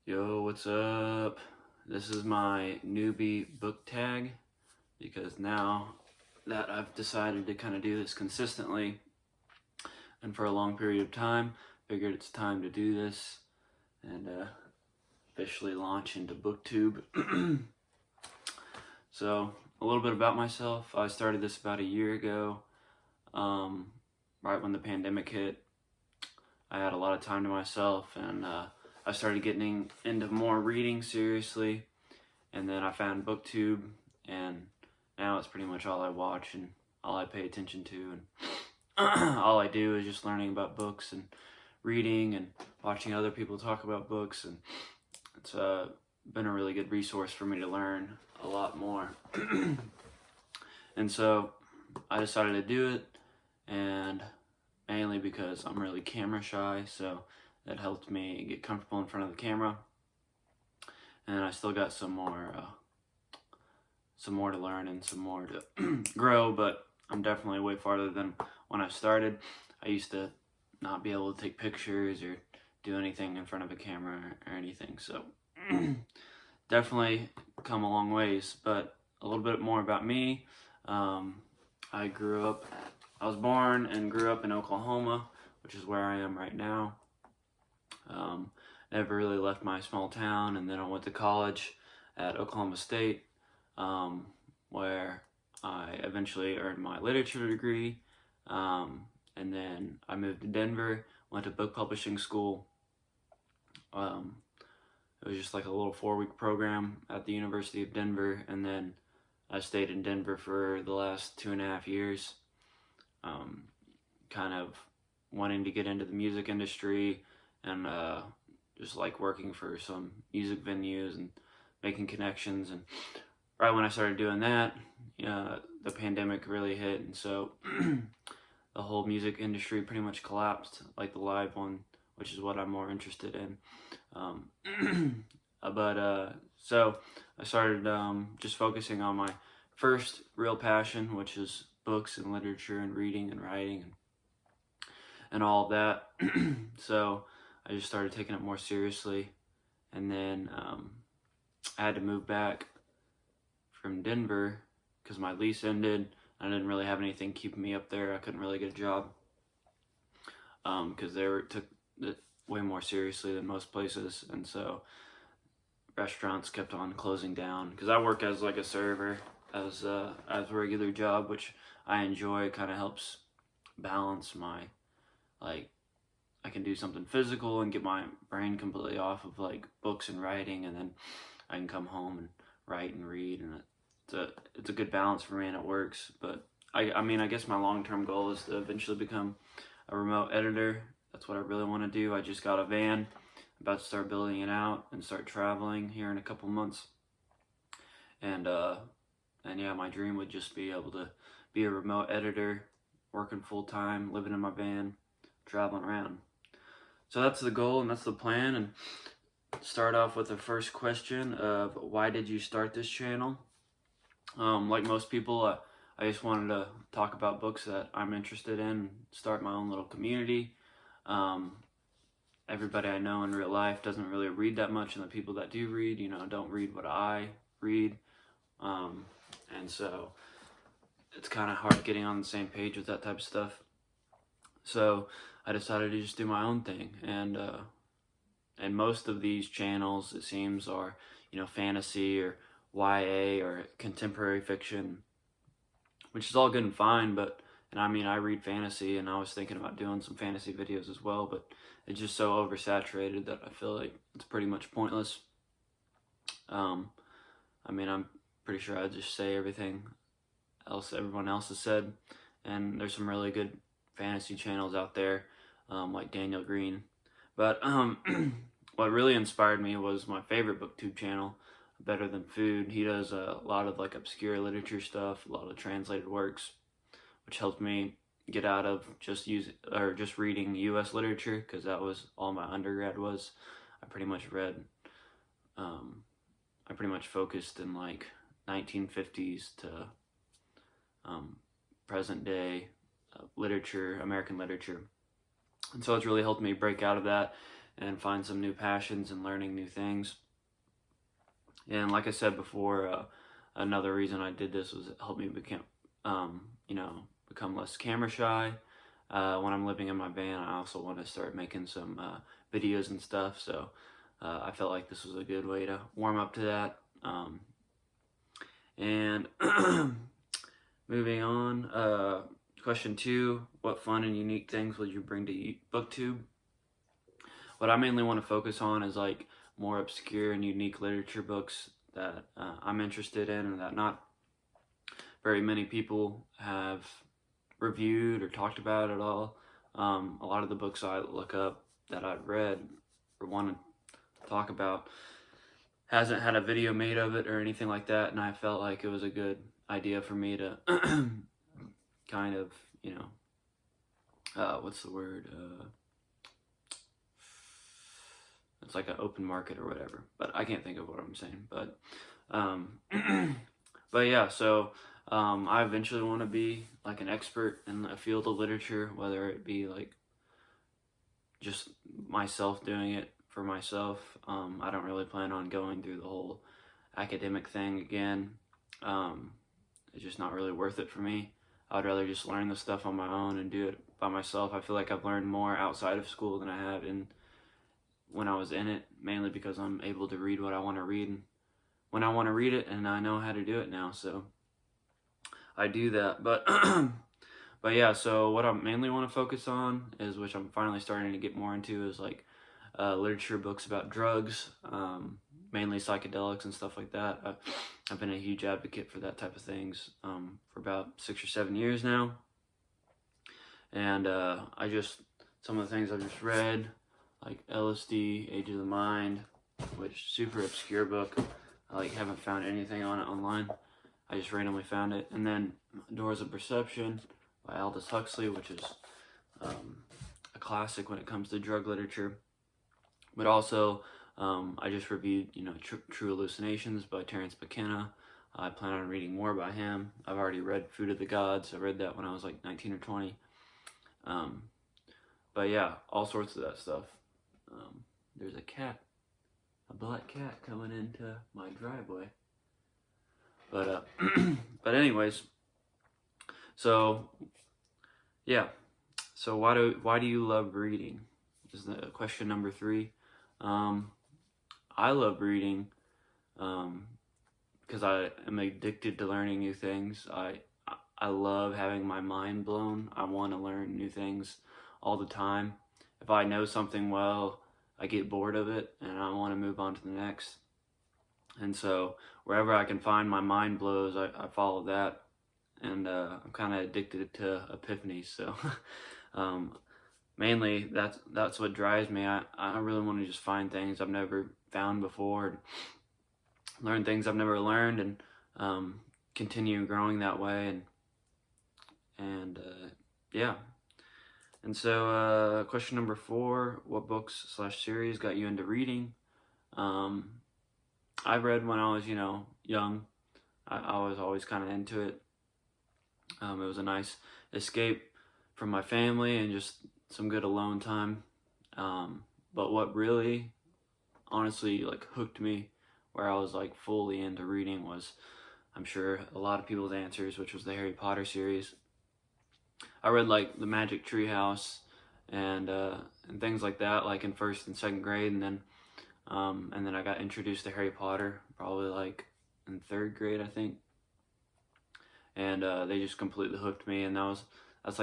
Yo, what's up? This is my newbie book tag because now that I've decided to kind of do this consistently and for a long period of time, figured it's time to do this and officially launch into Booktube. So, a little bit about myself. I started this about a year ago, right when the pandemic hit. I had a lot of time to myself and I started getting into more reading seriously, and then I found Booktube, and now it's pretty much all I watch and all I pay attention to, and all I do is just learning about books and reading and watching other people talk about books, and it's been a really good resource for me to learn a lot more. And so I decided to do it, and mainly because I'm really camera shy, so that helped me get comfortable in front of the camera. And I still got some more to learn and some more to grow, but I'm definitely way farther than when I started. I used to not be able to take pictures or do anything in front of a camera or anything, so definitely come a long ways. But a little bit more about me. I was born and grew up in Oklahoma, which is where I am right now. Never really left my small town, and then I went to college at Oklahoma State, where I eventually earned my literature degree, and then I moved to Denver, went to book publishing school. It was just like a little 4-week program at the University of Denver, and then I stayed in Denver for the last 2.5 years, kind of wanting to get into the music industry and just like working for some music venues and making connections. And right when I started doing that, the pandemic really hit, and so the whole music industry pretty much collapsed, like the live one, which is what I'm more interested in. So I started just focusing on my first real passion, which is books and literature and reading and writing and all of that. So I just started taking it more seriously, and then I had to move back from Denver because my lease ended. I didn't really have anything keeping me up there. I couldn't really get a job because they took it way more seriously than most places, and so restaurants kept on closing down. Because I work as like a server as a regular job, which I enjoy. It kind of helps balance my I can do something physical and get my brain completely off of like books and writing, and then I can come home and write and read, and it's a good balance for me, and it works. But I mean, I guess my long-term goal is to eventually become a remote editor. That's what I really want to do. I just got a van, about to start building it out and start traveling here in a couple months. And yeah, my dream would just be able to be a remote editor, working full-time, living in my van, traveling around. So that's the goal and that's the plan. And start off with the first question of why did you start this channel? Like most people, I just wanted to talk about books that I'm interested in, start my own little community. Everybody I know in real life doesn't really read that much, and the people that do read, don't read what I read. And so it's kind of hard getting on the same page with that type of stuff. So I decided to just do my own thing, and most of these channels, it seems, are fantasy or YA or contemporary fiction, which is all good and fine. And I mean, I read fantasy, and I was thinking about doing some fantasy videos as well, but it's just so oversaturated that I feel like it's pretty much pointless. I mean, I'm pretty sure I just say everything else everyone else has said, and there's some really good fantasy channels out there, like Daniel Green. But what really inspired me was my favorite Booktube channel, Better Than Food. He does a lot of like obscure literature stuff, a lot of translated works, which helped me get out of just reading U.S. literature, because that was all my undergrad was. I pretty much focused in like 1950s to present day literature, American literature. And so it's really helped me break out of that and find some new passions and learning new things. And like I said before, another reason I did this was it helped me become, become less camera shy. When I'm living in my van, I also want to start making some videos and stuff. So I felt like this was a good way to warm up to that. And moving on, question 2, what fun and unique things would you bring to Booktube? What I mainly want to focus on is like more obscure and unique literature books that I'm interested in and that not very many people have reviewed or talked about at all. A lot of the books I look up that I've read or want to talk about hasn't had a video made of it or anything like that, and I felt like it was a good idea for me to kind of, what's the word? It's like an open market or whatever, but I can't think of what I'm saying. But, but yeah, so I eventually want to be like an expert in a field of literature, whether it be like just myself doing it for myself. I don't really plan on going through the whole academic thing again. It's just not really worth it for me. I'd rather just learn the stuff on my own and do it by myself. I feel like I've learned more outside of school than I have when I was in it, mainly because I'm able to read what I want to read and when I want to read it, and I know how to do it now, so I do that. But but yeah, so what I mainly want to focus on is, which I'm finally starting to get more into, is like literature books about drugs, mainly psychedelics and stuff like that. I've been a huge advocate for that type of things for about 6 or 7 years now, and some of the things I've just read, like LSD, Age of the Mind, which super obscure book. I haven't found anything on it online. I just randomly found it. And then Doors of Perception by Aldous Huxley, which is a classic when it comes to drug literature. But also, I just reviewed, True Hallucinations by Terence McKenna. I plan on reading more by him. I've already read Food of the Gods. I read that when I was like 19 or 20. But yeah, all sorts of that stuff. There's a black cat coming into my driveway. But but anyways, so yeah, so why do you love reading? This is question number 3. I love reading because I am addicted to learning new things. I love having my mind blown. I want to learn new things all the time. If I know something well, I get bored of it and I want to move on to the next. And so wherever I can find my mind blows, I follow that. And I'm kind of addicted to epiphanies. So mainly that's what drives me. I really want to just find things I've never found before, and learn things I've never learned, and continue growing that way. And yeah. And so question number 4, what books / series got you into reading? I read when I was, young. I was always kind of into it. It was a nice escape from my family and just some good alone time. But what really, honestly, hooked me, where I was fully into reading, was, I'm sure, a lot of people's answers, which was the Harry Potter series. I read the Magic Tree House and things like that, in 1st and 2nd grade, and then I got introduced to Harry Potter probably in 3rd grade, I think. And they just completely hooked me, and that's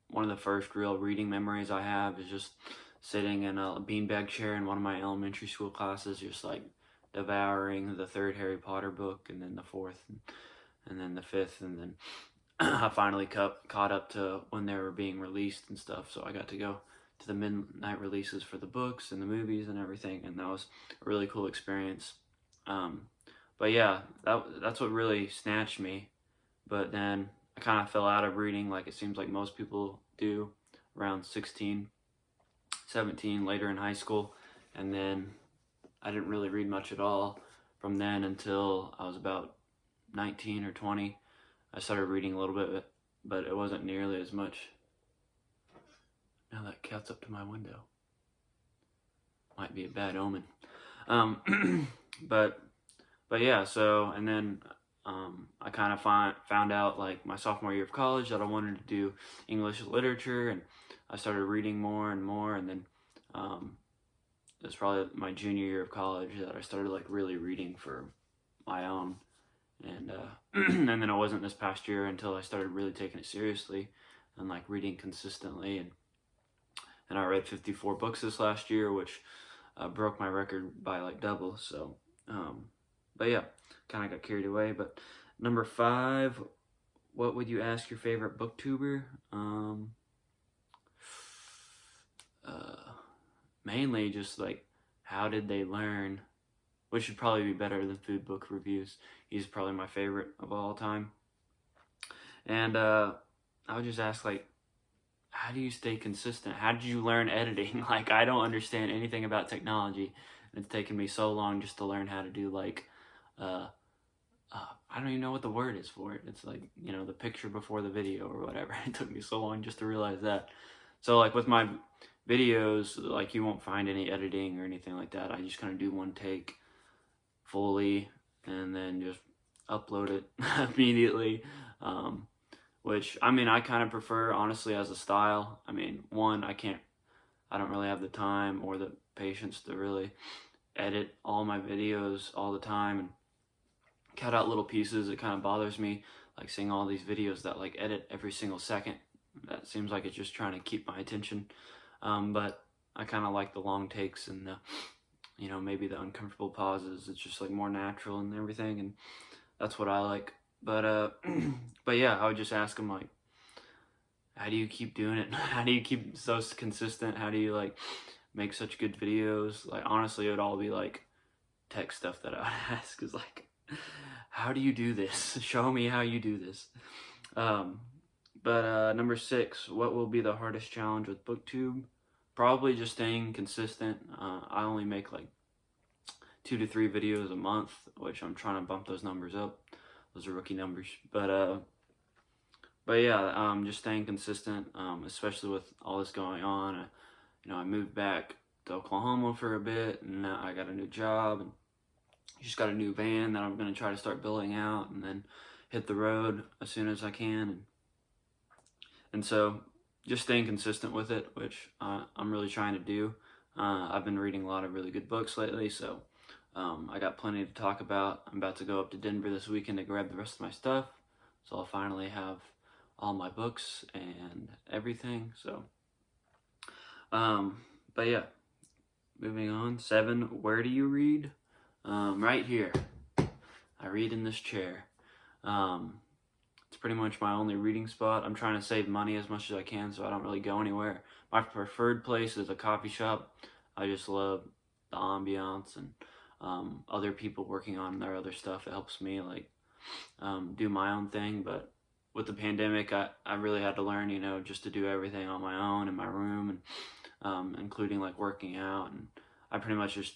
one of the first real reading memories I have, is just sitting in a beanbag chair in one of my elementary school classes, just devouring the 3rd Harry Potter book, and then the 4th, and then the 5th, and then I finally caught up to when they were being released and stuff, so I got to go to the midnight releases for the books and the movies and everything, and that was a really cool experience. But yeah, that's what really snatched me. But then I kind of fell out of reading, like it seems like most people do, around 16, 17, later in high school, and then I didn't really read much at all from then until I was about 19 or 20. I started reading a little bit, but it wasn't nearly as much. Now that cat's up to my window. might be a bad omen. But yeah, so, and then I kind of found out like my sophomore year of college that I wanted to do English literature, and I started reading more and more, and then it was probably my junior year of college that I started like really reading for my own, and and then it wasn't this past year until I started really taking it seriously and like reading consistently, and I read 54 books this last year, which broke my record by like double. So but yeah, kind of got carried away. But number 5, what would you ask your favorite booktuber? Mainly just like, how did they learn? Which would probably be better than food book reviews. He's probably my favorite of all time. And I would just ask, like, how do you stay consistent? How did you learn editing? Like, I don't understand anything about technology. It's taken me so long just to learn how to do, like, I don't even know what the word is for it. It's like, you know, the picture before the video or whatever. It took me so long just to realize that. So, like, with my videos, like, you won't find any editing or anything like that. I just kind of do one take fully and then just upload it immediately. Which, I mean, I kind of prefer, honestly, as a style. I mean, one, I don't really have the time or the patience to really edit all my videos all the time and cut out little pieces. It kind of bothers me, like, seeing all these videos that like edit every single second. That seems like it's just trying to keep my attention. But I kind of like the long takes and the, you know, maybe the uncomfortable pauses. It's just like more natural and everything, and that's what I like. But but yeah, I would just ask him, like, how do you keep doing it? How do you keep so consistent? How do you like make such good videos? Like, honestly, it would all be like tech stuff that I would ask, is like, how do you do this? Show me how you do this. But number 6, what will be the hardest challenge with Booktube? Probably just staying consistent. I only make like 2 to 3 videos a month, which I'm trying to bump those numbers up. Those are rookie numbers. But yeah, just staying consistent, especially with all this going on. You know, I moved back to Oklahoma for a bit, and now I got a new job, and just got a new van that I'm going to try to start building out and then hit the road as soon as I can. And so just staying consistent with it, which I'm really trying to do. I've been reading a lot of really good books lately, so I got plenty to talk about. I'm about to go up to Denver this weekend to grab the rest of my stuff, so I'll finally have all my books and everything. So but yeah, moving on. 7, where do you read? Right here. I read in this chair. It's pretty much my only reading spot. I'm trying to save money as much as I can, so I don't really go anywhere. My preferred place is a coffee shop. I just love the ambiance and other people working on their other stuff. It helps me like do my own thing. But with the pandemic, I really had to learn, you know, just to do everything on my own in my room, and including like working out. And I pretty much just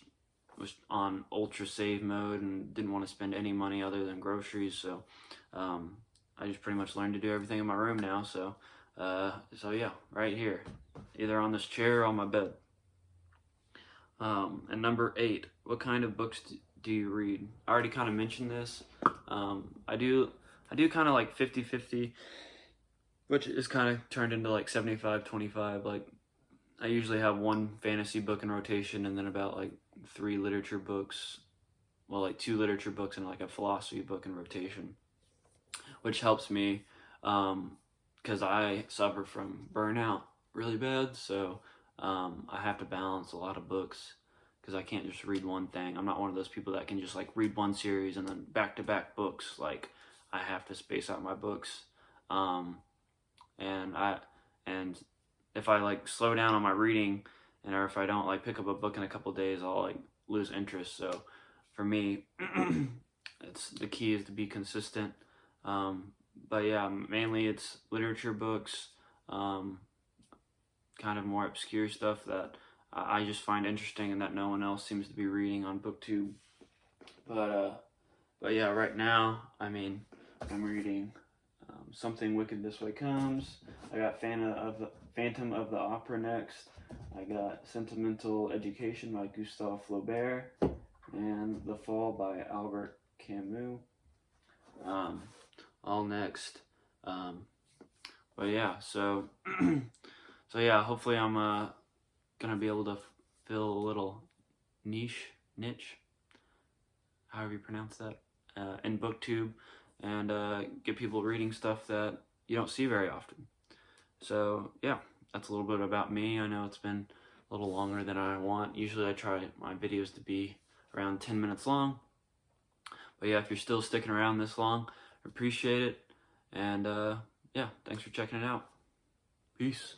was on ultra save mode and didn't want to spend any money other than groceries. So I just pretty much learned to do everything in my room now. So yeah, right here, either on this chair or on my bed. And number 8, what kind of books do you read? I already kind of mentioned this. I do kind of like 50-50, which is kind of turned into like 75-25. Like, I usually have 1 fantasy book in rotation, and then about like 3 literature books, well, like 2 literature books and like a philosophy book in rotation, which helps me because I suffer from burnout really bad. So I have to balance a lot of books because I can't just read one thing. I'm not one of those people that can just like read one series and then back-to-back books. Like, I have to space out my books. And if I like slow down on my reading, and or if I don't like pick up a book in a couple days, I'll like lose interest. So for me, the key is to be consistent. But yeah, mainly it's literature books, kind of more obscure stuff that I just find interesting and that no one else seems to be reading on Booktube. But yeah, right now, I mean, I'm reading Something Wicked This Way Comes. I got Fan Phantom of the Opera next. I got Sentimental Education by Gustave Flaubert and The Fall by Albert Camus. All next. But yeah, so yeah, hopefully I'm gonna be able to fill a little niche, however you pronounce that, in Booktube, and get people reading stuff that you don't see very often. So yeah, that's a little bit about me. I know it's been a little longer than I want. Usually I try my videos to be around 10 minutes long. But yeah, if you're still sticking around this long, I appreciate it. And yeah, thanks for checking it out. Peace.